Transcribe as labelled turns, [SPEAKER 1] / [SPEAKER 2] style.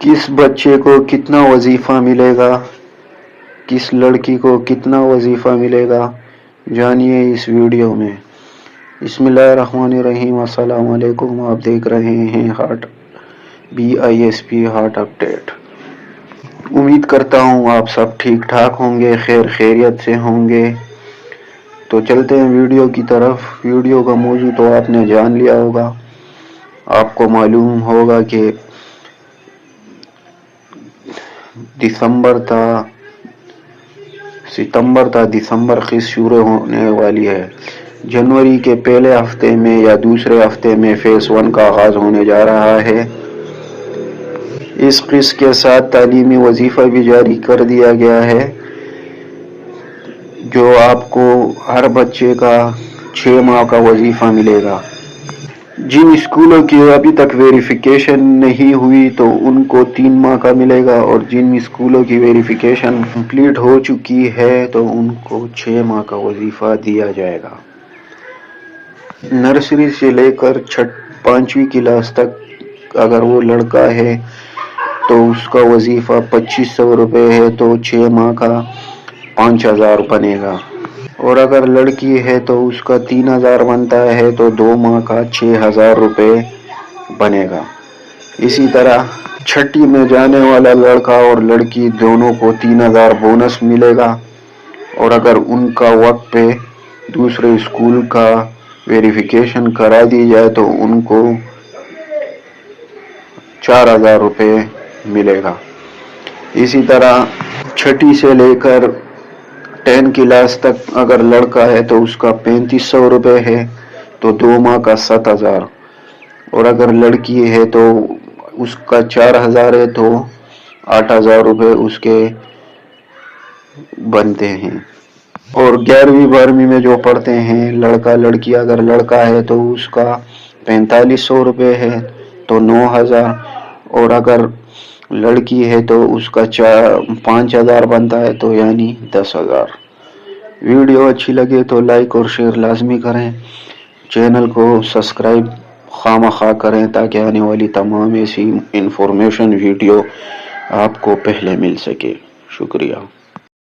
[SPEAKER 1] किस बच्चे को कितना वजीफ़ा मिलेगा, किस लड़की को कितना वजीफ़ा मिलेगा, जानिए इस वीडियो में। बिस्मिल्लाहिर्रहमानिर्रहीम। अस्सलाम वालेकुम। आप देख रहे हैं हार्ट BISP हार्ट अपडेट। उम्मीद करता हूँ आप सब ठीक ठाक होंगे, खैरियत से होंगे। तो चलते हैं वीडियो की तरफ। वीडियो का मौजू तो आपने जान लिया होगा। आपको मालूम होगा कि दिसंबर की शुरू होने वाली है। जनवरी के पहले हफ्ते में या दूसरे हफ्ते में फेज़ 1 का आगाज़ होने जा रहा है। इस क़िस्त के साथ तालीमी वजीफ़ा भी जारी कर दिया गया है, जो आपको हर बच्चे का 6 माह का वजीफ़ा मिलेगा। जिन स्कूलों की अभी तक वेरिफिकेशन नहीं हुई तो उनको 3 माह का मिलेगा, और जिन स्कूलों की वेरिफिकेशन कंप्लीट हो चुकी है तो उनको 6 माह का वजीफ़ा दिया जाएगा। नर्सरी से लेकर 5वीं क्लास तक अगर वो लड़का है तो उसका वजीफ़ा 2500 रुपये है, तो 6 माह का 5000 बनेगा। और अगर लड़की है तो उसका 3000 बनता है, तो 2 माह का 6000 रुपये बनेगा। इसी तरह 6ठी में जाने वाला लड़का और लड़की दोनों को 3000 बोनस मिलेगा, और अगर उनका वक्त पे दूसरे स्कूल का वेरिफिकेशन करा दी जाए तो उनको 4000 रुपये मिलेगा। इसी तरह 6ठी से लेकर 10 क्लास तक अगर लड़का है तो उसका 3500 रुपये है, तो 2 माह का 7000। और अगर लड़की है तो उसका 4000 है, तो 8000 रुपये उसके बनते हैं। और 11वीं 12वीं में जो पढ़ते हैं लड़का लड़की, अगर लड़का है तो उसका 4500 रुपये है, तो 9000। और अगर लड़की है तो उसका 5000 बनता है, तो यानी 10000। वीडियो अच्छी लगे तो लाइक और शेयर लाजमी करें। चैनल को सब्सक्राइब खामखा करें ताकि आने वाली तमाम ऐसी इंफॉर्मेशन वीडियो आपको पहले मिल सके। शुक्रिया।